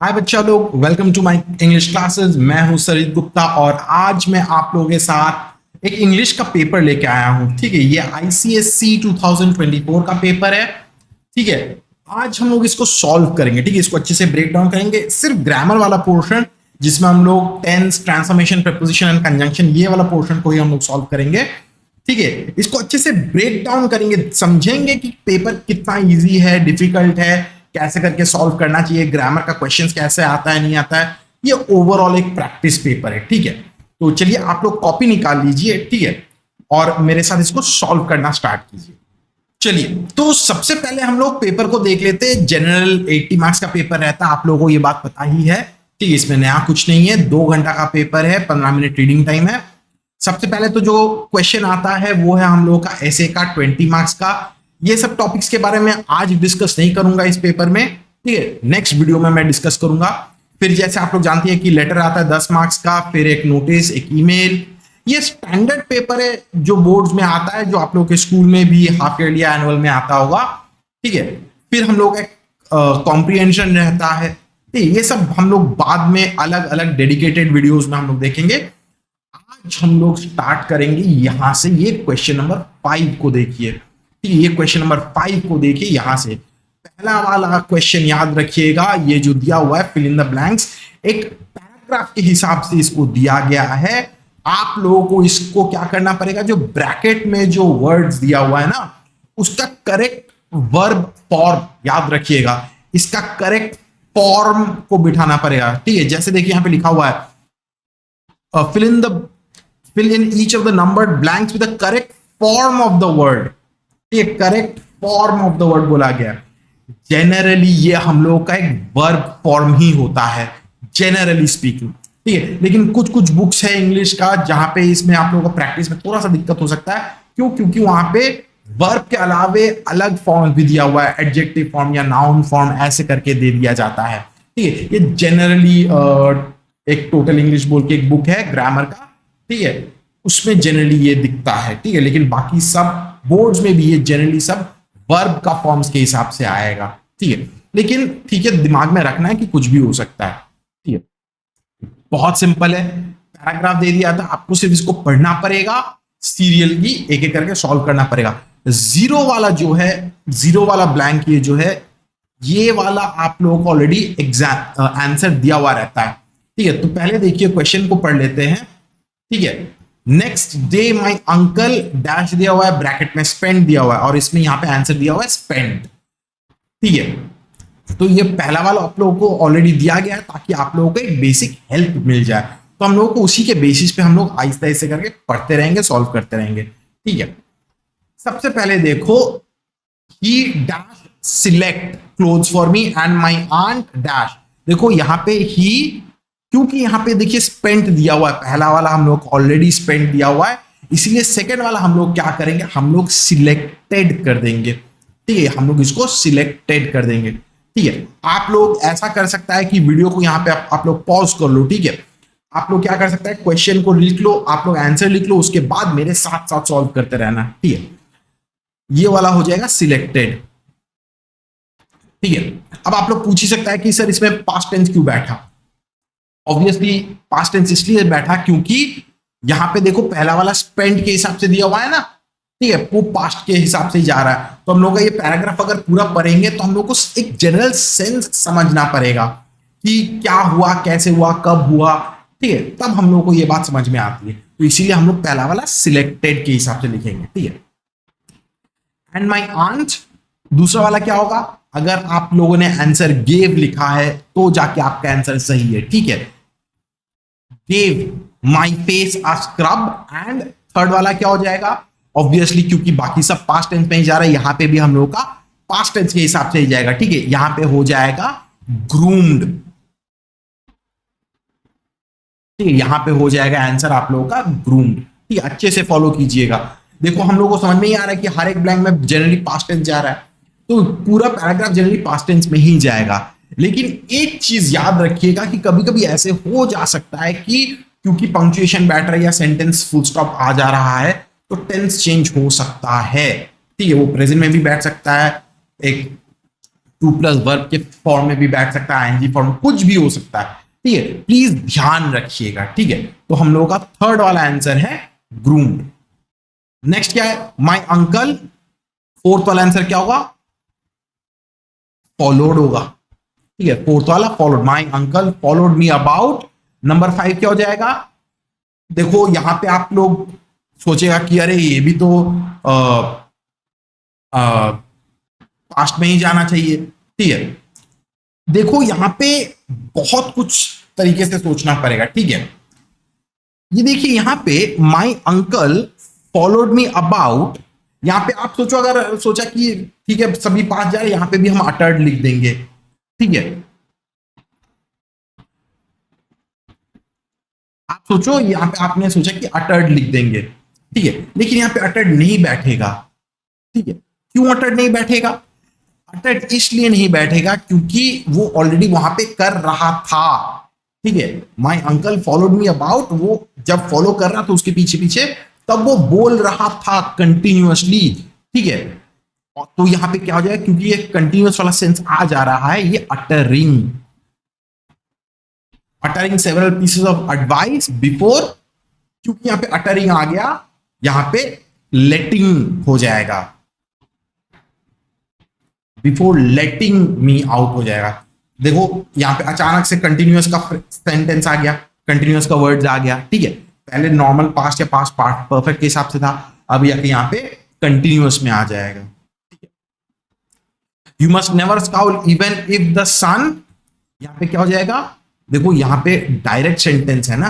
हाय बच्चा लोग, welcome to my English classes. मैं हूं सरित गुप्ता और आज मैं आप लोगों के साथ एक इंग्लिश का पेपर लेके आया हूं। ठीक है, ये आईसीएससी 2024 का पेपर है। ठीक है, आज हम लोग इसको सॉल्व करेंगे। ठीक है, इसको अच्छे से ब्रेक डाउन करेंगे। सिर्फ ग्रामर वाला पोर्शन जिसमें हम लोग tense, transformation, preposition and conjunction, ये वाला पोर्शन को ही हम लोग सॉल्व करेंगे। ठीक है, इसको अच्छे से ब्रेक डाउन करेंगे, समझेंगे कि पेपर कितना इजी है, डिफिकल्ट है, कैसे करके सॉल्व करना चाहिए, ग्रामर का क्वेश्चंस कैसे आता है नहीं आता है। ये ओवरऑल एक प्रैक्टिस पेपर है। ठीक है, तो चलिए आप लोग कॉपी निकाल लीजिए। ठीक है, और मेरे साथ इसको सॉल्व करना स्टार्ट कीजिए। चलिए, तो सबसे पहले हम लोग पेपर को देख लेते हैं। जनरल 80 मार्क्स का पेपर रहता है, आप लोगों को ये बात पता ही है। ठीक है, इसमें नया कुछ नहीं है। 2 घंटा का पेपर है, 15 मिनट रीडिंग टाइम है। सबसे पहले तो जो क्वेश्चन आता है वो है हम लोगों का ऐसे का 20 मार्क्स का। ये सब टॉपिक्स के बारे में आज डिस्कस नहीं करूंगा इस पेपर में। ठीक है, नेक्स्ट वीडियो में मैं डिस्कस करूंगा। फिर जैसे आप लोग जानते हैं कि लेटर आता है 10 मार्क्स का, फिर एक नोटिस, एक ईमेल। ये स्टैंडर्ड पेपर है जो बोर्ड्स में आता है, जो आप लोग के स्कूल में भी हाफ ईयरली या एनुअल में आता होगा। ठीक है, फिर हम लोग एक कॉम्प्रिहेंशन रहता है। ठीक है, ये सब हम लोग बाद में अलग अलग डेडिकेटेड वीडियोस में हम लोग देखेंगे। आज हम लोग स्टार्ट करेंगे यहां से। ये क्वेश्चन नंबर 5 को देखिए। ठीक है, ये क्वेश्चन नंबर 5 को देखिए यहां से। पहला वाला क्वेश्चन याद रखिएगा, ये जो दिया हुआ है फिल इन द ब्लैंक्स, एक पैराग्राफ के हिसाब से इसको दिया गया है। आप लोगों को इसको क्या करना पड़ेगा, जो ब्रैकेट में जो वर्ड्स दिया हुआ है ना, उसका करेक्ट वर्ब फॉर्म याद रखिएगा। इसका करेक्ट फॉर्म को बिठाना पड़ेगा। ठीक है, जैसे देखिए यहां पे लिखा हुआ है fill in each of the numbered blanks with the correct form of the word। ये correct form of the word बोला गया। जनरली ये हम लोग का एक वर्ब फॉर्म ही होता है, जनरली स्पीकिंग। ठीक है, लेकिन कुछ कुछ बुक्स है इंग्लिश का जहां पे इसमें आप लोगों का प्रैक्टिस में थोड़ा सा दिक्कत हो सकता है। क्यों? क्योंकि वहां पे वर्ब के अलावे अलग फॉर्म भी दिया हुआ है, एडजेक्टिव फॉर्म या नाउन फॉर्म ऐसे करके दे दिया जाता है। ठीक है, ये जनरली एक टोटल इंग्लिश बोल के एक बुक है ग्रामर का। ठीक है, उसमें जनरली ये दिखता है। ठीक है, लेकिन बाकी सब बोर्ड्स में भी ये जनरली सब वर्ब का फॉर्म्स के हिसाब से आएगा। ठीक है, लेकिन ठीक है, दिमाग में रखना है कि कुछ भी हो सकता है। ठीक है, बहुत सिंपल है। पैराग्राफ दे दिया था, आपको सिर्फ इसको पढ़ना पड़ेगा, सीरियली एक एक करके सॉल्व करना पड़ेगा। जीरो वाला जो है, जीरो वाला ब्लैंक ये जो है, ये वाला आप लोगों को ऑलरेडी एग्जाम आंसर दिया हुआ रहता है। ठीक है, तो पहले देखिए क्वेश्चन को पढ़ लेते हैं। ठीक है, next day my uncle dash दिया हुआ है, ब्रैकेट में स्पेंड दिया हुआ है, और इसमें यहां पे आंसर दिया हुआ है स्पेंड। ठीक है, तो ये पहला वाला आप लोगों को ऑलरेडी दिया गया है ताकि आप लोगों को एक बेसिक हेल्प मिल जाए। तो हम लोगों को उसी के बेसिस पे हम लोग आहिस्ता आहिस्ता करके पढ़ते रहेंगे, सॉल्व करते रहेंगे। ठीक है, सबसे पहले देखो, he dash select clothes for me and my aunt dash. देखो यहां पे ही, क्योंकि यहां पे देखिए स्पेंट दिया हुआ है, पहला वाला हम लोग ऑलरेडी स्पेंट दिया हुआ है, इसीलिए सेकंड वाला हम लोग क्या करेंगे, हम लोग सिलेक्टेड कर देंगे। ठीक है, हम लोग इसको सिलेक्टेड कर देंगे। ठीक है, आप लोग ऐसा कर सकता है कि वीडियो को यहां पे आप लोग पॉज कर लो। ठीक है, आप लोग क्या कर सकता है, क्वेश्चन को लिख लो, आप लोग आंसर लिख लो, उसके बाद मेरे साथ साथ सॉल्व करते रहना। ठीक है, ये वाला हो जाएगा सिलेक्टेड। ठीक है, अब आप लोग पूछ ही सकता है कि सर इसमें पास्ट टेंस क्यों बैठा। ऑब्वियसली पास्ट टेंस इसलिए बैठा क्योंकि यहां पे देखो पहला वाला स्पेंड के हिसाब से दिया हुआ है ना। ठीक है, वो पास्ट के हिसाब से ही जा रहा है। तो हम लोग का ये पैराग्राफ अगर पूरा पढ़ेंगे तो हम लोग को एक जनरल सेंस समझना पड़ेगा कि क्या हुआ, कैसे हुआ, कब हुआ। ठीक है, तब हम लोग को ये बात समझ में आती है। तो इसीलिए हम लोग पहला वाला सिलेक्टेड के हिसाब से लिखेंगे। ठीक है, एंड माई आंट, दूसरा वाला क्या होगा, अगर आप लोगों ने आंसर गेव लिखा है तो जाके आपका आंसर सही है। ठीक है, gave my face a scrub, and third वाला क्या हो जाएगा, ऑब्वियसली क्योंकि बाकी सब पास्ट टेंस में ही जा रहा है, यहां पे भी हम लोग का पास्ट टेंस के हिसाब से ही जाएगा। ठीक है, यहां पे हो जाएगा ग्रूम्ड। ठीक है, यहां पे हो जाएगा आंसर आप लोगों का ग्रूम्ड। ठीक है, अच्छे से फॉलो कीजिएगा। देखो हम लोगों को समझ में ही आ रहा है कि हर एक ब्लैंक में जनरली पास्ट टेंस जा रहा है, तो पूरा पैराग्राफ जनरली पास्ट टेंस में ही जाएगा। लेकिन एक चीज याद रखिएगा कि कभी कभी ऐसे हो जा सकता है कि क्योंकि पंक्चुएशन बैठ रहा है या सेंटेंस फुल स्टॉप आ जा रहा है, तो टेंस चेंज हो सकता है। ठीक है, वो प्रेजेंट में भी बैठ सकता है, एक टू प्लस वर्ब के फॉर्म में भी बैठ सकता है, आईएनजी फॉर्म, कुछ भी हो सकता है, ठीक है। प्लीज ध्यान रखिएगा, ठीक है। तो हम लोगों का थर्ड वाला आंसर है ग्रूम्ड। नेक्स्ट क्या है, माई अंकल, फोर्थ वाला आंसर क्या होगा, फॉलोड होगा, ठीक है। फोर्थ वाला followed, my uncle followed me about. Number 5 क्या हो जाएगा, देखो यहां पे आप लोग सोचेगा कि अरे ये भी तो पास्ट में ही जाना चाहिए, ठीक है। देखो यहां पे बहुत कुछ तरीके से सोचना पड़ेगा, ठीक है। ये देखिए यहां पे my uncle followed me about, यहां पे आप सोचो, अगर सोचा कि ठीक है सभी पास जाए, यहां पे भी हम अटर्ड लिख देंगे, ठीक है। आप सोचो यहां पे आपने सोचा कि अटर्ड लिख देंगे, ठीक है, लेकिन यहां पे अटर्ड नहीं बैठेगा, ठीक है। क्यों अटर्ड नहीं बैठेगा, अटर्ड इसलिए नहीं बैठेगा क्योंकि वो ऑलरेडी वहां पे कर रहा था, ठीक है। My uncle followed me about, वो जब फॉलो कर रहा था उसके पीछे पीछे, तब वो बोल रहा था कंटिन्यूअसली, ठीक है। तो यहां पे क्या हो जाएगा, क्योंकि ये कंटिन्यूअस वाला सेंस आ जा रहा है, ये uttering, uttering several pieces of advice before, क्योंकि यहां पे अटरिंग आ गया, यहां पे लेटिंग हो जाएगा, बिफोर लेटिंग मी आउट हो जाएगा। देखो यहां पे अचानक से कंटिन्यूअस का सेंटेंस आ गया, कंटिन्यूअस का वर्ड्स आ गया, ठीक है। पहले नॉर्मल पास्ट या पास्ट परफेक्ट के हिसाब से था, अब यहां पे कंटिन्यूअस में आ जाएगा, ठीक है। You must never scowl even if the sun, यहां पे क्या हो जाएगा, देखो यहां पे डायरेक्ट सेंटेंस है ना,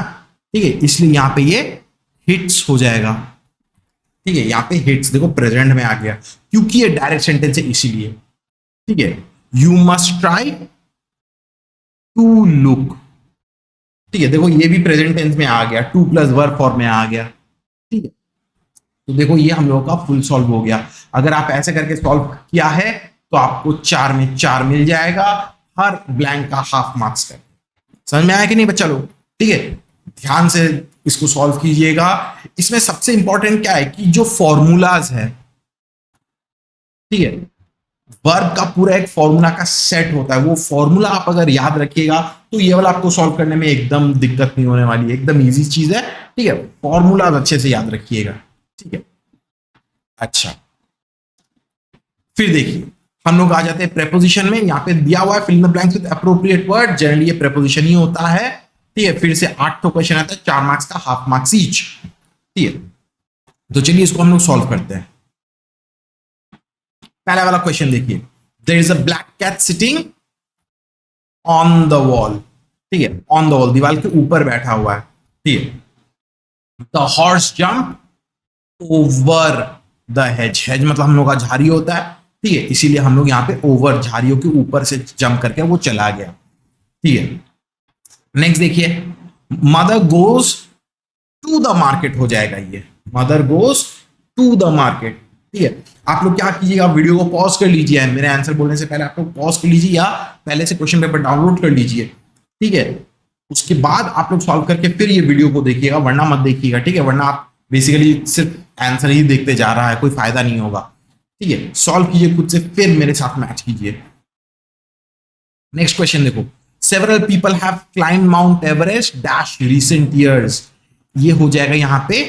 ठीक है, इसलिए यहां पे ये हिट्स हो जाएगा, ठीक है। यहां पे हिट्स देखो प्रेजेंट में आ गया, क्योंकि ये डायरेक्ट सेंटेंस है इसीलिए, ठीक है। You must try to look, ठीक है, देखो ये भी प्रेजेंट टेंस में आ गया, टू प्लस वर्ब फॉर्म में आ गया, ठीक है। तो देखो ये हम लोगों का फुल सॉल्व हो गया। अगर आप ऐसे करके सॉल्व किया है तो आपको 4 में 4 मिल जाएगा, हर ब्लैंक का हाफ मार्क्स का। समझ में आया कि नहीं बच्चा लोग, ठीक है। ध्यान से इसको सॉल्व कीजिएगा। इसमें सबसे इंपॉर्टेंट क्या है कि जो फॉर्मूलाज है, ठीक है, वर्ब का पूरा एक फॉर्मूला का सेट होता है, वो फॉर्मूला आप अगर याद रखिएगा तो ये वाला आपको सॉल्व करने में एकदम दिक्कत नहीं होने वाली है, एकदम इजी चीज है, ठीक है। फॉर्मूला अच्छे से याद रखिएगा, ठीक है। अच्छा, फिर देखिए हम लोग आ जाते हैं प्रेपोजिशन में। यहाँ पे दिया हुआ है fill in the blanks with appropriate word, generally ये प्रेपोजिशन ही होता है, ठीक है। फिर से 8 क्वेश्चन आता है, 4 मार्क्स का, हाफ मार्क्स ईच, ठीक है। तो चलिए इसको हम लोग सॉल्व करते हैं। पहला वाला क्वेश्चन देखिए, there is a black cat sitting on the wall, ठीक है, ऑन द वॉल, दीवार के ऊपर बैठा हुआ है, ठीक है। The horse jump over the hedge, hedge मतलब हम लोग का झाड़ी होता है, ठीक है, इसीलिए हम लोग यहाँ पे ओवर, झाड़ियों के ऊपर से जंप करके वो चला गया, ठीक है। नेक्स्ट देखिए, mother goes to the market हो जाएगा, ये mother goes to the market, ठीक है। आप लोग क्या कीजिएगा, वीडियो को पॉज कर लीजिए, मेरे आंसर बोलने से पहले आप लोग पॉज कर लीजिए या पहले से क्वेश्चन पेपर डाउनलोड कर लीजिए, ठीक है। उसके बाद आप लोग सॉल्व करके फिर ये वीडियो को देखिएगा, वरना मत देखिएगा, ठीक है। वरना आप बेसिकली सिर्फ आंसर ही देखते जा रहा है, कोई फायदा नहीं होगा, ठीक है। सॉल्व कीजिए खुद से, फिर मेरे साथ मैच कीजिए। नेक्स्ट क्वेश्चन देखो, several people have climb mount Everest dash recent years, ये हो जाएगा यहाँ पे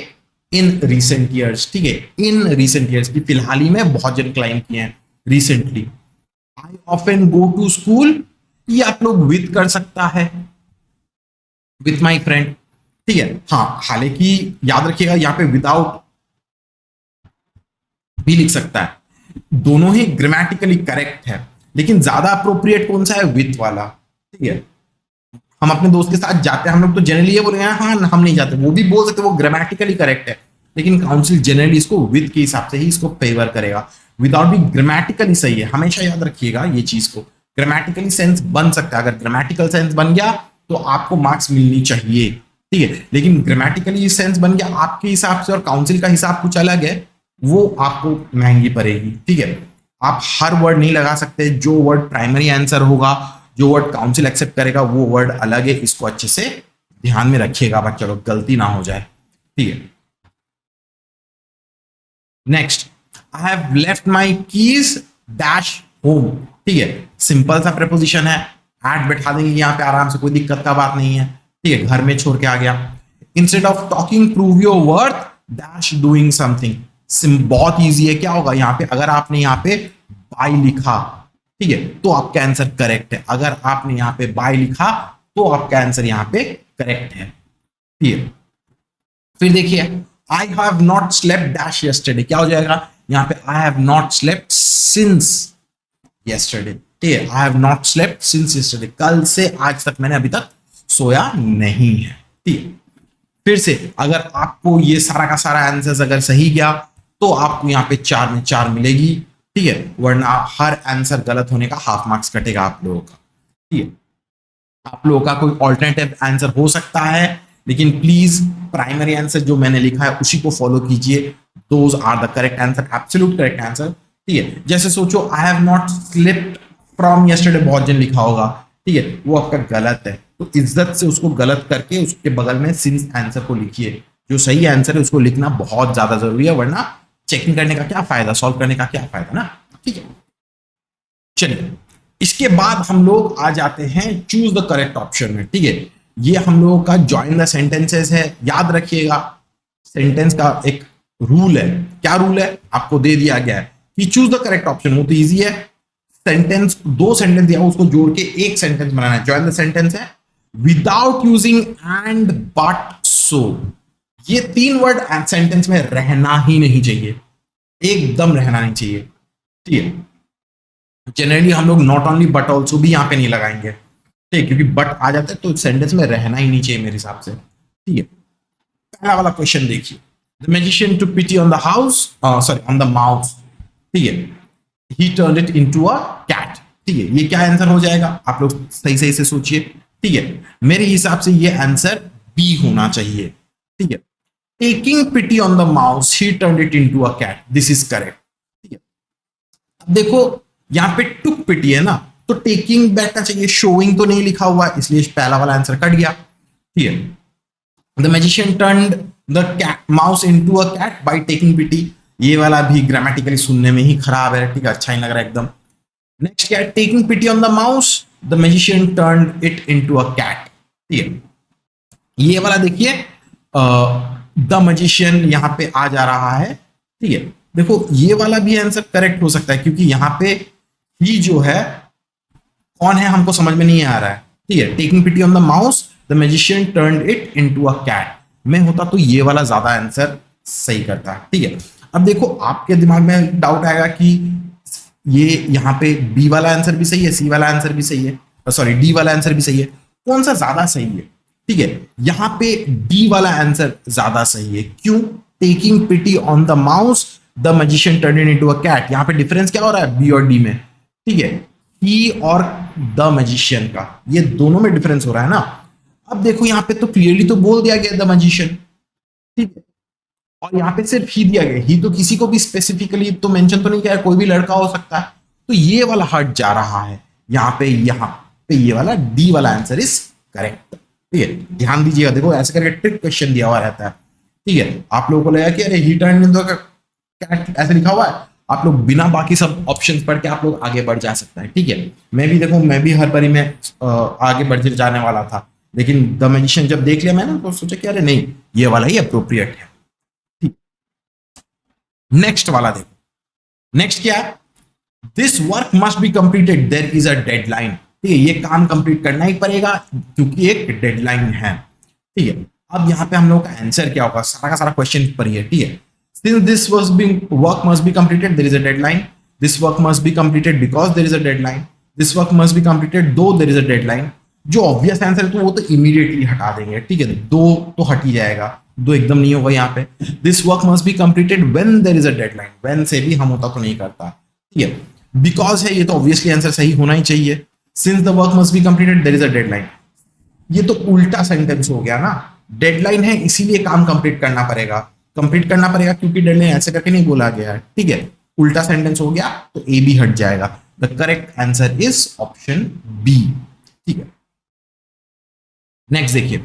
इन रिसेंट ईयर्स, ठीक है। इन रिसेंट ईयर्स की फिलहाल ही में बहुत जन क्लाइंब किए हैं recently. I often go to school, ये आप लोग विद कर सकता है, विथ माई फ्रेंड, ठीक है। हाँ, हालांकि याद रखिएगा यहाँ पे विदाउट भी लिख सकता है, दोनों ही ग्रामेटिकली करेक्ट है, लेकिन ज्यादा अप्रोप्रिएट कौन सा है, विथ वाला, ठीक है। हम अपने दोस्त के साथ जाते हैं, हम लोग तो जनरली ये बोलेंगे हाँ हम नहीं जाते, वो भी बोल सकते, वो ग्रामेटिकली करेक्ट है, लेकिन काउंसिल जनरली इसको विद के हिसाब से ही इसको फेवर करेगा, विदाउट भी ग्रामेटिकली सही है। हमेशा याद रखिएगा ये चीज को, ग्रामेटिकली सेंस बन सकता है, अगर ग्रामेटिकल सेंस बन गया तो आपको मार्क्स मिलनी चाहिए, ठीक है। लेकिन ग्रामेटिकली सेंस बन गया आपके हिसाब से और काउंसिल का हिसाब कुछ अलग है, वो आपको महंगी पड़ेगी, ठीक है। आप हर वर्ड नहीं लगा सकते, जो वर्ड प्राइमरी आंसर होगा, जो वर्ड काउंसिल एक्सेप्ट करेगा वो वर्ड अलग है, इसको अच्छे से ध्यान में रखिएगा बच्चा लोग, गलती ना हो जाए, ठीक है। Next, I have left my keys dash home, ठीक है, सिंपल सा प्रेपोजिशन है, एट बैठा देंगे यहाँ पे आराम से, कोई दिक्कत का बात नहीं है, ठीक है, घर में छोड़ के आ गया। Instead of talking prove your worth dash doing something, बहुत इजी है, क्या होगा यहाँ पे, अगर आपने यहाँ पे बाय लिखा, ठीक है, तो आपका आंसर करेक्ट है, अगर आपने यहाँ पे बाय लिखा तो आपका आंसर यहाँ पे करेक्ट है, ठीक है। फिर देखिए, आई have not slept dash yesterday, क्या हो जाएगा यहाँ पे, आई have not slept since yesterday, ठीक है, I have not slept since yesterday, कल से आज तक मैंने अभी तक सोया नहीं है, ठीक है। फिर से अगर आपको ये सारा का सारा आंसर अगर सही गया तो आपको यहाँ पे 4 में 4 मिलेगी, ठीक है, वरना हर आंसर गलत होने का हाफ मार्क्स कटेगा आप लोगों का, ठीक है। आप लोगों का कोई ऑल्टरनेटिव आंसर हो सकता है, लेकिन प्लीज प्राइमरी आंसर जो मैंने लिखा है उसी को फॉलो कीजिए, those are the correct answer, absolute correct answer, ठीक है। जैसे सोचो I have not slipped from yesterday, बहुत जन लिखा होगा, ठीक है, वो आपका गलत है, तो इज्जत से उसको गलत करके उसके बगल में सिंस आंसर को लिखिए, जो सही आंसर है उसको लिखना बहुत ज्यादा जरूरी है, वरना चेकिंग करने का क्या फायदा, सॉल्व करने का क्या फायदा ना, ठीक है। चलिए, इसके बाद हम लोग आ जाते हैं चूज द करेक्ट ऑप्शन में, ठीक है। ये हम लोगों का जॉइन द सेंटेंसेस है, याद रखिएगा सेंटेंस का एक रूल है, क्या रूल है आपको दे दिया गया है कि चूज द करेक्ट ऑप्शन, वो तो इजी है, सेंटेंस, 2 सेंटेंस दिया उसको जोड़ के एक सेंटेंस बनाना है, जॉइन द सेंटेंस है, without using and but so, ये 3 वर्ड सेंटेंस में रहना ही नहीं चाहिए, एकदम रहना नहीं चाहिए, ठीक है। जनरली हम लोग नॉट ओनली बट ऑल्सो भी यहाँ पे नहीं लगाएंगे, ठीक है, क्योंकि बट आ जाता है तो सेंटेंस में रहना ही नहीं चाहिए मेरे हिसाब से, ठीक है। पहला वाला क्वेश्चन देखिए, the magician took pity on the house, sorry on the mouse, ठीक है, he turned it into a cat, ठीक है, ये क्या आंसर हो जाएगा, आप लोग सही सही से सोचिए, ठीक है। मेरे हिसाब से ये आंसर बी होना चाहिए, ठीक है, taking pity on the mouse he turned it into a cat, this is correct, ठीक है। अब देखो यहाँ पे टुक पिटी है ना, तो टेकिंग बैठना चाहिए, शोइंग तो नहीं लिखा हुआ, इसलिए पहला वाला आंसर कट गया, ठीक है। The magician turned the cat mouse into a cat by taking pity, ये वाला भी ग्रामेटिकली सुनने में ही खराब है, ठीक है, अच्छा नहीं लग रहा है एकदम। नेक्स्ट क्या है, taking pity on the mouse the magician turned it into a cat, ठीक है। ये वाला देखिए द मैजिशियन यहाँ पे आ जा रहा है, ठीक है, देखो ये वाला भी आंसर करेक्ट हो सकता है, क्योंकि यहाँ पे ही जो है कौन है हमको समझ में नहीं आ रहा है, ठीक है, taking pity on the mouse the magician turned it into a cat, मैं होता तो ये वाला ज्यादा आंसर सही करता है, ठीक है। अब देखो आपके दिमाग में डाउट आएगा कि ये यहाँ पे बी वाला आंसर भी सही है, सी वाला आंसर भी सही है, सॉरी डी वाला आंसर भी सही है, कौन सा ज्यादा सही है, ठीक है। यहाँ पे डी वाला आंसर ज्यादा सही है, क्यों, taking pity on the mouse the magician turned it into a cat, यहाँ पे डिफरेंस क्या हो रहा है बी और डी में, ठीक है, ही और द मैजिशियन का, ये दोनों में डिफरेंस हो रहा है ना। अब देखो यहाँ पे तो क्लियरली तो बोल दिया गया द मैजिशियन, ठीक है, और यहाँ पे सिर्फ ही दिया गया, ही तो किसी को भी स्पेसिफिकली तो मेंशन तो नहीं किया, कोई भी लड़का हो सकता है, तो ये वाला हट जा रहा है, यहाँ पे ये वाला डी वाला आंसर इज करेक्ट, ठीक है। ध्यान दीजिएगा, देखो ऐसे करके ट्रिक क्वेश्चन दिया हुआ रहता है, ठीक है। आप लोगों को लगा कि अरे he turned into a cat ऐसे लिखा हुआ है, आप लोग बिना बाकी सब ऑप्शंस पढ़ के आप लोग आगे बढ़ जा सकता है, ठीक है। मैं भी देखो, मैं भी हर बारी में आगे बढ़ जाने वाला था, लेकिन द मैजिशियन जब देख लिया मैंने तो सोचा कि अरे नहीं, ये वाला ही अप्रोप्रिएट है, ठीक। नेक्स्ट वाला देखो, नेक्स्ट क्या है, this work must be completed there is a deadline, ठीक है, ये काम कंप्लीट करना ही पड़ेगा क्योंकि एक डेडलाइन है, ठीक है। अब यहाँ पे हम लोग का आंसर क्या होगा, सारा का सारा क्वेश्चन पर ही है, ठीक है। Since this was being work must be completed, there is a deadline. This work must be completed because there is a deadline. This work must be completed though there is a deadline. जो obvious answer है तो वो तो immediately हटा देंगे, ठीक है, दो तो हट ही जाएगा, दो एकदम नहीं होगा यहाँ पे। This work must be completed when there is a deadline, when से भी हम होता तो नहीं करता, ठीक है। बिकॉज है, ये तो ऑब्वियसली आंसर सही होना ही चाहिए, since the work must be completed there is a deadline, ये तो उल्टा सेंटेंस हो गया ना, डेडलाइन है इसीलिए काम कंप्लीट करना पड़ेगा, क्योंकि डेडलाइन ऐसे करके नहीं बोला गया है, ठीक है, उल्टा सेंटेंस हो गया तो ए बी हट जाएगा, the correct answer is option B, ठीक है। नेक्स्ट देखिए,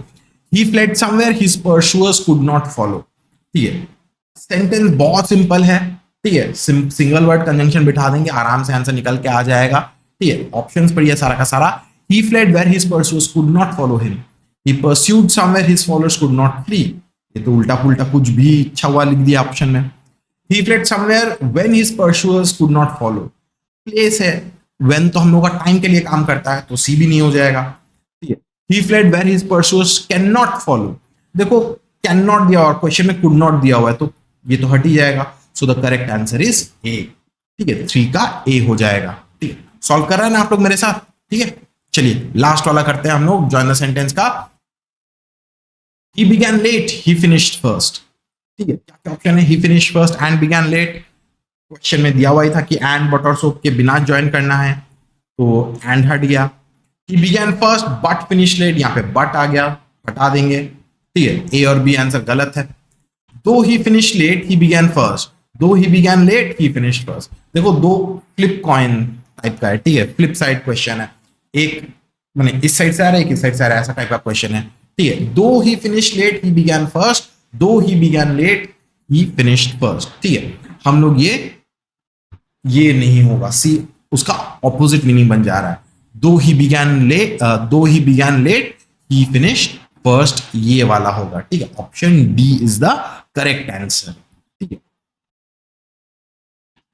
he fled somewhere his pursuers could not follow, ठीक है, सेंटेंस बहुत सिंपल है, ठीक है, सिंगल वर्ड कंजंक्शन बिठा देंगे, आराम से आंसर निकल के आ जाएगा। ठीक है, ऑप्शंस पढ़िए सारा का सारा। He fled where his pursuers could not follow him, he pursued somewhere his followers could not flee. ये तो उल्टा पुल्टा कुछ भी इच्छा हुआ लिख दिया ऑप्शन में। He fled somewhere when his pursuers could not follow, place है, व्हेन तो हम लोग का टाइम के लिए काम करता है, तो सी भी नहीं हो जाएगा। ठीक है, he fled where his pursuers can not follow, देखो कैन नॉट दिया और क्वेश्चन में कुड नॉट दिया हुआ है, तो ये तो हट ही जाएगा। So the correct answer is a. ठीक है, 3 का ए हो जाएगा। ठीक है, सॉल्व कर रहे हैं ना आप लोग मेरे साथ? ठीक है, चलिए लास्ट वाला करते हैं हम लोग, जॉइन द सेंटेंस का। He began late, he finished first. ठीक है, क्या क्या ऑप्शन है? He finished first and began late. Question में दिया हुआ ही था कि एंड बट और सो के बिना ज्वाइन करना है, तो एंड हट गया। ही began first but finish let, यहाँ पे बट आ गया, हटा देंगे। ठीक है, ए और बी आंसर गलत है। दो he finish late he began first, though he began late he finish first. देखो दो फ्लिप कॉइन टाइप का है। ठीक है, फ्लिप साइड क्वेश्चन है, एक मैंने इस साइड से आ रहा है, एक इस साइड से आ रहा है, ऐसा टाइप का क्वेश्चन है। ठीक है, दो he finish late he began first, though he began late he finished first. ठीक है, हम लोग ये नहीं होगा, सी उसका ऑपोजिट मीनिंग बन जा रहा है। दो he began late he finished first, ये वाला होगा। ठीक है, option D is the correct answer. ठीक है,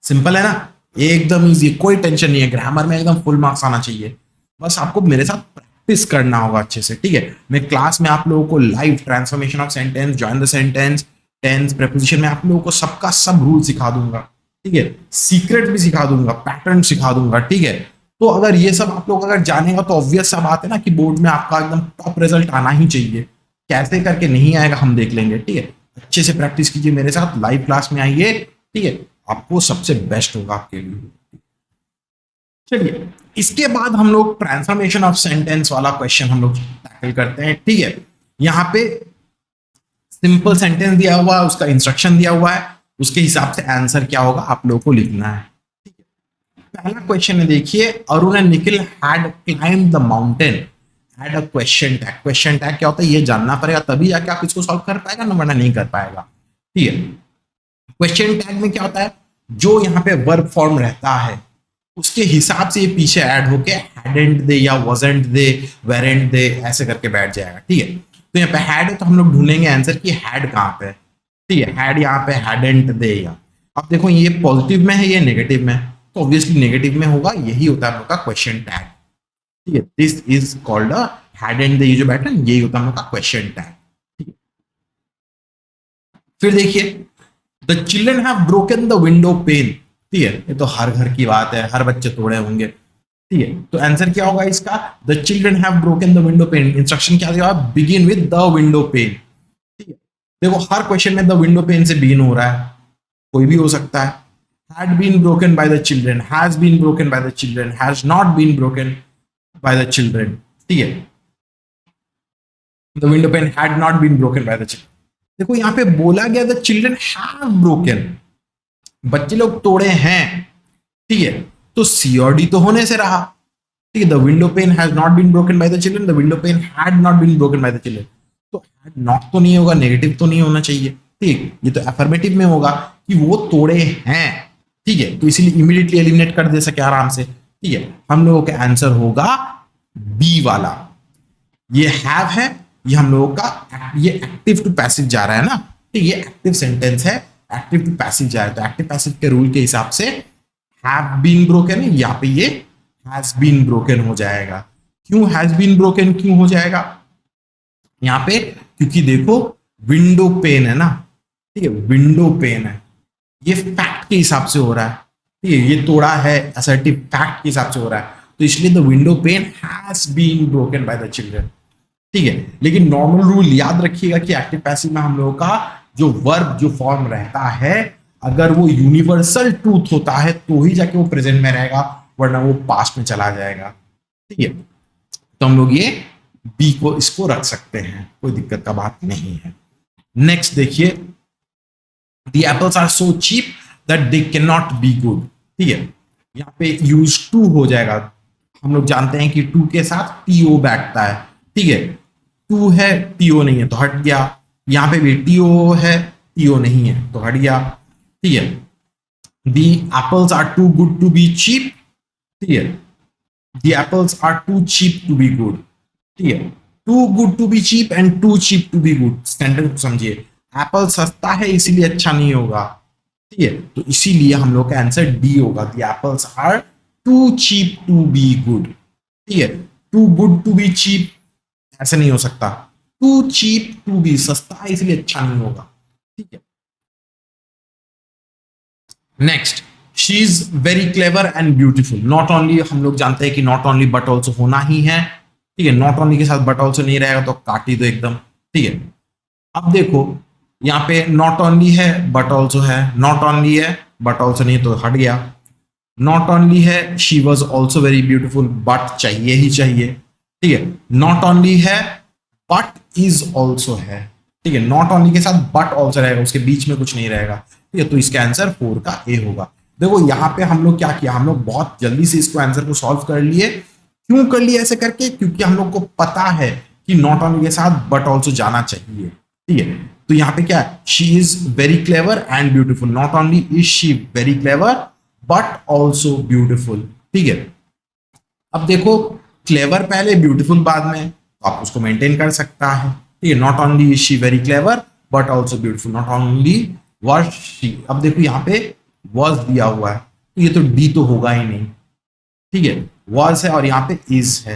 सिंपल है ना, एकदम इजी, कोई टेंशन नहीं है। ग्रामर में एकदम फुल मार्क्स आना चाहिए, बस आपको मेरे साथ प्रैक्टिस करना होगा अच्छे से। ठीक है, मैं क्लास में आप लोगों को live transformation of sentence, join the sentence, tense, preposition में आप लोगों को सबका सब रूल सिखा दूंगा। ठीक है, सीक्रेट भी सिखा दूंगा, पैटर्न सिखा दूंगा। ठीक है, तो अगर ये सब आप लोग अगर जानेगा तो ऑब्वियस सा बात है ना कि बोर्ड में आपका एकदम टॉप रिजल्ट आना ही चाहिए। कैसे करके नहीं आएगा हम देख लेंगे। ठीक है, अच्छे से प्रैक्टिस कीजिए मेरे साथ, लाइव क्लास में आइए। ठीक है, आपको सबसे बेस्ट होगा आपके लिए। चलिए, इसके बाद हम लोग ट्रांसफॉर्मेशन ऑफ सेंटेंस वाला क्वेश्चन हम लोग टैकल करते हैं। ठीक है, यहाँ पे सिंपल सेंटेंस दिया हुआ है, उसका इंस्ट्रक्शन दिया हुआ है, उसके हिसाब से आंसर क्या होगा आप लोगों को लिखना है। ठीक है, पहला क्वेश्चन है, देखिए, Arun and Nikhil had climb the mountain, had a question tag. Question tag क्या होता है ये जानना पड़ेगा, तभी जाके आप इसको सॉल्व कर पाएगा ना, वरना नहीं कर पाएगा। ठीक है, क्वेश्चन टैग में क्या होता है, जो यहाँ पे वर्ब फॉर्म रहता है उसके हिसाब से ये पीछे ऐड होके हैडेंट दे या वाजंट दे, वेरेंट दे, ऐसे करके बैठ जाएगा। ठीक है, तो यहाँ पे हैड है तो हम लोग ढूंढेंगे आंसर की हैड कहाँ पे। ठीक है, हैड यहाँ पे हैडेंट दे, या अब देखो ये पॉजिटिव में है ये नेगेटिव में, तो ऑब्वियसली नेगेटिव में होगा, यही होता है हम लोग का क्वेश्चन टैग। ठीक है, this is called a hadn't they, ये जो बैठा यही होता है हम लोग का क्वेश्चन टैग। ठीक है, फिर देखिए, the children have broken the window pane. ठीक है, ये तो हर घर की बात है, हर बच्चे तोड़े होंगे। ठीक है, तो आंसर क्या होगा इसका, the children have broken the window pane. Instruction क्या दिया, begin with the window pane. ठीक है, देखो हर क्वेश्चन में द विंडो पेन से बिगिन हो रहा है, कोई भी हो सकता है। Had been broken by the children, has been broken by the children, has not been broken by the children. ठीक है, the window pane had not been broken by the children. देखो यहाँ पे बोला गया द चिल्ड्रन हैव ब्रोकन, बच्चे लोग तोड़े हैं। ठीक है, तो सी और डी तो होने से रहा। ठीक है, the window pane has not been broken by the children, the window pane had not been broken by the children, तो हैड नॉट तो नहीं होगा, नेगेटिव तो नहीं होना चाहिए। ठीक, ये तो अफर्मेटिव में होगा कि वो तोड़े हैं। ठीक है, तो इसीलिए इमीडिएटली एलिमिनेट कर दे सके आराम से। ठीक है, हम लोगों का आंसर होगा बी वाला। ये हैव है, ये हम लोगों का ये एक्टिव टू पैसिव जा रहा है ना, तो ये एक्टिव सेंटेंस है, एक्टिव टू पैसिव जा रहा है, तो एक्टिव पैसिव के रूल के हिसाब से हैव बीन ब्रोकन है, यहाँ पे ये हैज बीन ब्रोकन हो जाएगा। क्यों हैज बीन ब्रोकन क्यों हो जाएगा यहाँ पे, क्योंकि देखो विंडो पेन है ना। ठीक है, विंडो पेन है, ये फैक्ट के हिसाब से हो रहा है। ठीक है, ये तोड़ा है, असर्टिव फैक्ट के हिसाब से हो रहा है, तो इसलिए the window pane has been broken by the children. ठीक है, लेकिन नॉर्मल रूल याद रखिएगा कि एक्टिव पैसिव में हम लोगों का जो वर्ब जो फॉर्म रहता है, अगर वो यूनिवर्सल ट्रूथ होता है तो ही जाके वो प्रेजेंट में रहेगा, वरना वो पास्ट में चला जाएगा। ठीक है, तो हम लोग ये बी को इसको रख सकते हैं, कोई दिक्कत का बात नहीं है। नेक्स्ट देखिए, the apples are so cheap that they can not be good. ठीक है, यहाँ पे यूज टू हो जाएगा। हम लोग जानते हैं कि टू के साथ टीओ बैठता है। ठीक है, टू है टीओ नहीं है तो हट गया, यहाँ पे भी टीओ है टीओ नहीं है तो हट गया। ठीक है, The apples are too good to be cheap. ठीक है, the apples are too cheap to be good. ठीक है, too good to be cheap and too cheap to be good. Standard को समझिए, एप्पल सस्ता है इसीलिए अच्छा नहीं होगा। ठीक है, तो इसीलिए हम लोग का आंसर डी होगा। the apples are too cheap to be good. ठीक है, too good to be cheap ऐसे नहीं हो सकता, too cheap to be सस्ता है इसलिए अच्छा नहीं होगा। ठीक है, next, she is very clever and beautiful. Not only हम लोग जानते हैं कि नॉट ओनली बट ऑल्सो होना ही है। ठीक है, नॉट ओनली के साथ बट ऑल्सो नहीं रहेगा तो काट ही दो एकदम। ठीक है, अब देखो यहाँ पे नॉट ओनली है बट ऑल्सो है, नॉट ओनली है बट ऑल्सो नहीं तो हट गया। नॉट ओनली है she was also very beautiful, but चाहिए ही चाहिए। ठीक है, नॉट ओनली है बट इज ऑल्सो है। ठीक है, नॉट ओनली के साथ बट ऑल्सो रहेगा, उसके बीच में कुछ नहीं रहेगा। ठीक है, तो इसका आंसर 4 का ए होगा। देखो यहाँ पे हम लोग क्या किया, हम लोग बहुत जल्दी से इसको आंसर को सॉल्व कर लिए। क्यों कर लिए ऐसे करके, क्योंकि हम लोग को पता है कि नॉट ओनली के साथ बट ऑल्सो जाना चाहिए। ठीक है, तो यहाँ पे क्या है, she is very clever and beautiful. Not only is she very clever but also beautiful. ठीक है, अब देखो क्लेवर पहले ब्यूटीफुल बाद में, तो आप उसको मेंटेन कर सकता है। ठीक है, not only is she very clever but also beautiful, not only was she. अब देखो यहाँ पे वॉज दिया हुआ है तो ये तो डी तो होगा ही नहीं। ठीक है, वॉज है और यहाँ पे इज है,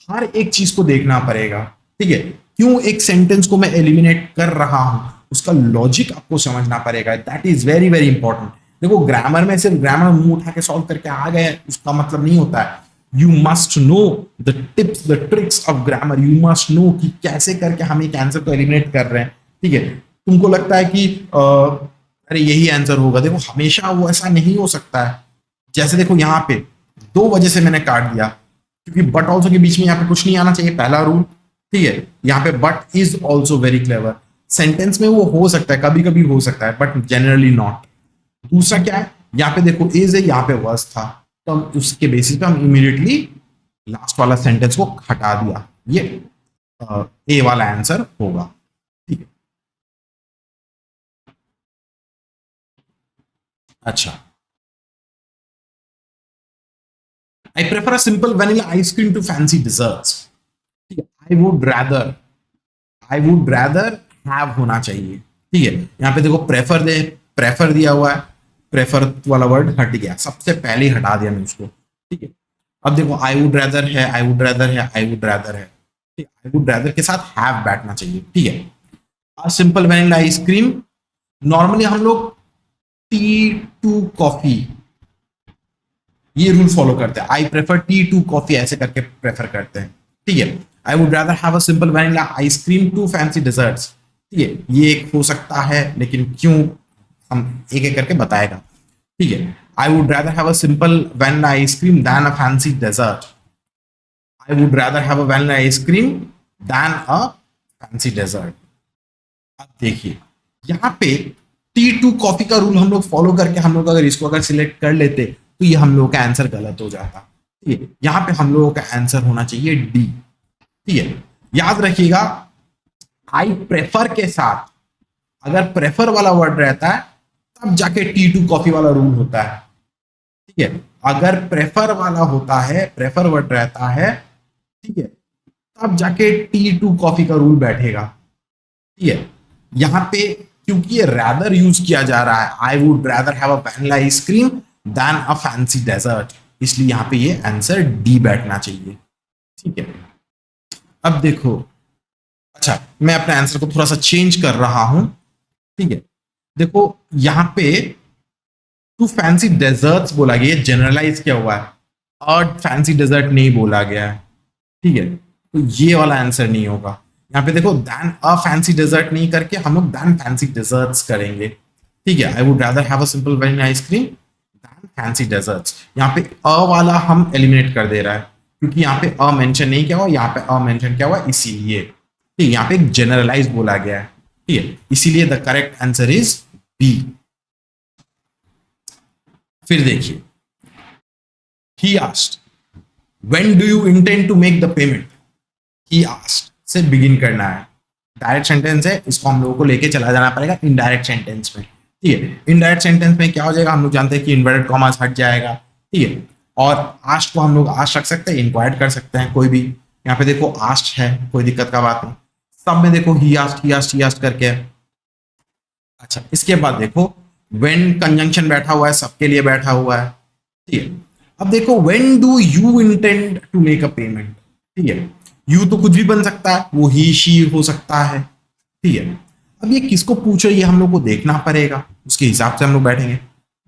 हर एक चीज को देखना पड़ेगा। ठीक है, क्यों एक सेंटेंस को मैं एलिमिनेट कर रहा हूं उसका लॉजिक आपको समझना पड़ेगा। That is very very important. देखो ग्रामर में सिर्फ ग्रामर मुंह उठा के सॉल्व करके आ गए उसका मतलब नहीं होता है। You must know the tips the tricks of grammar. You must know कि कैसे करके हम एक आंसर को एलिमिनेट कर रहे हैं। ठीक है, तुमको लगता है कि अरे यही आंसर होगा, देखो हमेशा वो ऐसा नहीं हो सकता है। जैसे देखो यहाँ पे 2 वजह से मैंने काट दिया, क्योंकि बट ऑल्सो के बीच में यहाँ पे कुछ नहीं आना चाहिए, पहला रूल। ठीक है, यहाँ पे but is also very clever, sentence में वो हो सकता है, कभी कभी हो सकता है बट जनरली नॉट। दूसरा क्या है, यहाँ पे देखो इज है, यहाँ पे वर्स था, तो हम उसके बेसिस पे हम इमीडिएटली लास्ट वाला सेंटेंस को हटा दिया। ये ए वाला आंसर होगा। ठीक है, अच्छा, I prefer a simple vanilla ice cream to fancy desserts. ठीक है, आई वुड रैदर हैव होना चाहिए। ठीक है, यहाँ पे देखो प्रेफर दिया हुआ है, प्रेफर वाला वर्ड हट गया, सबसे पहले ही हटा दिया मैं उसको। ठीक है, अब देखो आई वुड रैदर है, आई वुड रैदर है, आई वुड रैदर है। ठीक, आई वुड रैदर के साथ हैव बैठना चाहिए। ठीक है, a simple vanilla ice cream, normally हम लोग टी टू कॉफी ये रूल फॉलो करते हैं। I prefer tea to coffee ऐसे करके प्रेफर करते हैं। ठीक है, I would rather have a simple vanilla ice cream to fancy desserts. ठीक है, ये एक हो सकता है लेकिन क्यों हम एक एक करके बताएगा। ठीक है, I would rather have a simple vanilla ice cream than a fancy dessert. I would rather have a vanilla ice cream than a fancy dessert. अब देखिए यहाँ पे टी टू कॉफी का रूल हम लोग फॉलो करके हम लोग अगर इसको अगर सिलेक्ट कर लेते तो ये हम लोगों का आंसर गलत हो जाता। ठीक है, यहाँ पे हम लोगों का आंसर होना चाहिए डी। ठीक है, याद रखिएगा आई प्रेफर के साथ अगर प्रेफर वाला वर्ड रहता है तब जाके टी टू कॉफी वाला रूल होता है। ठीक है, अगर प्रेफर वाला होता है, प्रेफर वर्ड रहता है, ठीक है, तब जाके टी टू कॉफी का रूल बैठेगा। ठीक है, यहाँ पे क्योंकि ये रैदर यूज किया जा रहा है, I would rather have a vanilla ice cream than a fancy dessert, इसलिए यहाँ पे ये आंसर डी बैठना चाहिए। ठीक है, अब देखो, अच्छा मैं अपने आंसर को थोड़ा सा चेंज कर रहा हूं। ठीक है, देखो यहाँ पे टू फैंसी डेजर्ट्स बोला गया, जनरलाइज किया हुआ है, और फैंसी डेजर्ट नहीं बोला गया है। ठीक है, तो ये वाला आंसर नहीं होगा। यहाँ पे देखो दैन अ फैंसी डेजर्ट नहीं करके हम लोग दैन फैंसी डेजर्ट्स करेंगे। ठीक है, I would rather have a simple vanilla ice cream than fancy desserts. यहाँ पे अ वाला हम एलिमिनेट कर दे रहा है क्योंकि यहाँ पे अ मेंशन नहीं किया हुआ, यहाँ पे अ मेंशन किया हुआ इसीलिए। ठीक है, यहाँ पे एक जनरलाइज बोला गया है। ठीक है, इसीलिए the correct answer is B. फिर देखिए, he asked when do you intend to make the payment. He asked से बिगिन करना है, डायरेक्ट सेंटेंस है, इसको हम लोगों को लेके चला जाना पड़ेगा इनडायरेक्ट सेंटेंस में। ठीक है। इनडायरेक्ट सेंटेंस में क्या हो जाएगा, हम लोग जानते हैं कि इन्वर्टेड कॉमास हट जाएगा, ठीक है। और आस्ट को हम लोग आस्ट रख सकते हैं, इंक्वायर्ड कर सकते हैं कोई भी। यहाँ पे देखो आस्ट है, कोई दिक्कत का बात नहीं। सब में देखो ही आस्ट करके है। अच्छा, इसके बाद देखो व्हेन कंजंक्शन बैठा हुआ है, सबके लिए बैठा हुआ है, ठीक है। अब देखो when do you intend to make a payment, ठीक है। यू तो कुछ भी बन सकता है, वो ही शी हो सकता है, ठीक है। अब ये किसको पूछ रही है हम लोग को देखना पड़ेगा, उसके हिसाब से हम लोग बैठेंगे,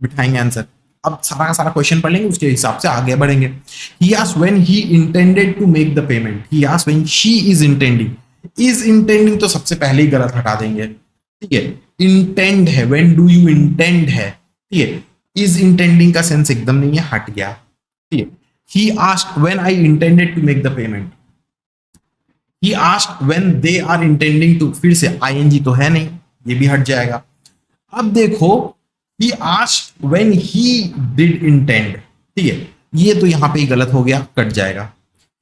बिठाएंगे आंसर। अब सारा का सारा क्वेश्चन पढ़ लेंगे, उसके हिसाब से आगे बढ़ेंगे। He asked when he intended to make the payment, he asked when she is intending. Is intending तो सबसे पहले ही गलत हटा देंगे, ठीक है। इंटेंड है, व्हेन डू यू इंटेंड है, ठीक है। इज इंटेंडिंग का सेंस एकदम नहीं है, हट गया, ठीक है। He asked when I intended to make the payment, he asked when they are intending to, फिर से आईएनजी तो है नहीं, ये भी हट जाएगा। अब देखो ही asked when he did intend, ठीक है। ये तो यहां पे ही गलत हो गया, कट जाएगा।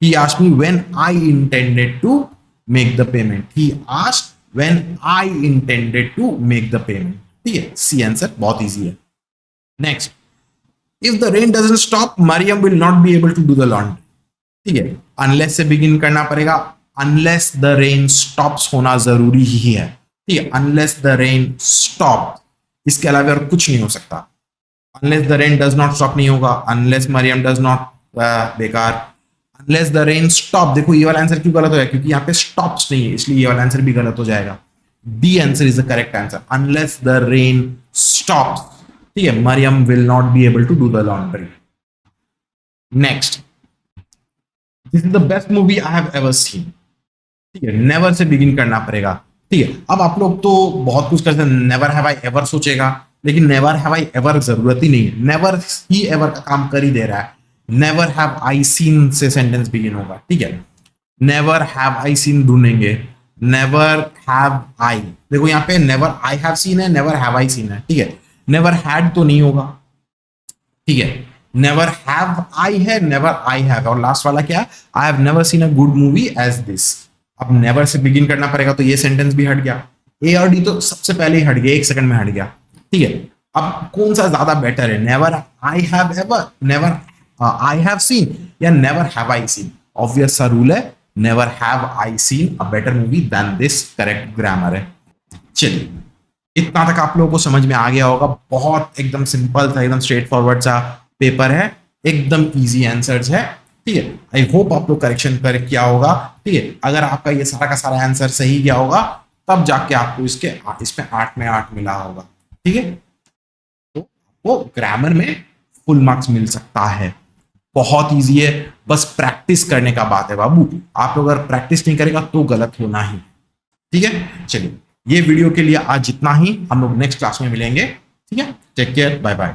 He asked me when I intended to make the payment, he asked when I intended to make the payment, ठीक है। सी आंसर बहुत इजी है। Next, if the rain doesn't stop Mariam will not be able to do the laundry, ठीक है। Unless से begin करना पड़ेगा, unless the rain stops होना जरूरी ही है, ठीक है। अनलेस द रेन स्टॉप, इसके अलावा और कुछ नहीं हो सकता। Unless the rain does not stop नहीं होगा, अनलेस मरियम डज नॉट, बेकार। अनलेस द रेन स्टॉप, देखो ये वाला आंसर क्यों गलत हो गया, क्योंकि यहाँ पे स्टॉप्स नहीं है, इसलिए ये वाला आंसर भी गलत हो जाएगा। D answer is the correct answer, unless the rain stops, ठीक है, Mariam will not be able to do the laundry. Next, this is the best movie I have ever seen, ठीक है। नेवर से बिगिन करना पड़ेगा, ठीक है। अब आप लोग तो बहुत कुछ करते हैं, नेवर हैव आई एवर सोचेगा, लेकिन नेवर हैव आई एवर जरूरत ही नहीं है, नेवर ही एवर का काम कर ही दे रहा है। नेवर हैव आई सीन से सेंटेंस बिगिन होगा, ठीक है। नेवर हैव आई सीन ढूंढेंगे, नेवर हैव आई, देखो यहाँ पे नेवर आई हैव सीन है, नेवर हैव आई सीन है, ठीक है। नेवर हैड तो नहीं होगा, ठीक है। नेवर हैव आई है, नेवर आई हैव, और लास्ट वाला क्या है, I have never seen a good movie as this. अब नेवर से बिगिन करना पड़ेगा, तो ये सेंटेंस भी हट गया। ए और डी तो सबसे पहले ही हट गया, एक सेकंड में हट गया, ठीक है। अब कौन सा ज्यादा बेटर है, never I have ever, never I have seen, या never have I seen? Obvious सा रूल है, never have I seen a better movie than this, correct grammar है। चलिए, इतना तक आप लोगों को समझ में आ गया होगा। बहुत एकदम सिंपल था, एकदम स्ट्रेट फॉरवर्ड सा पेपर है, एकदम इजी आंसर्स है, ठीक है। आई होप आप लोग करेक्शन कर किया होगा, ठीक है। अगर आपका ये सारा का सारा आंसर सही गया होगा, तब जाके आपको इसमें 8 में 8 मिला होगा, ठीक है। तो वो ग्रामर में फुल मार्क्स मिल सकता है, बहुत इजी है, बस प्रैक्टिस करने का बात है बाबू। आप लोग अगर प्रैक्टिस नहीं करेगा तो गलत होना ही, ठीक है। चलिए, ये वीडियो के लिए आज जितना ही, हम लोग नेक्स्ट क्लास में मिलेंगे, ठीक है। Take care, bye bye.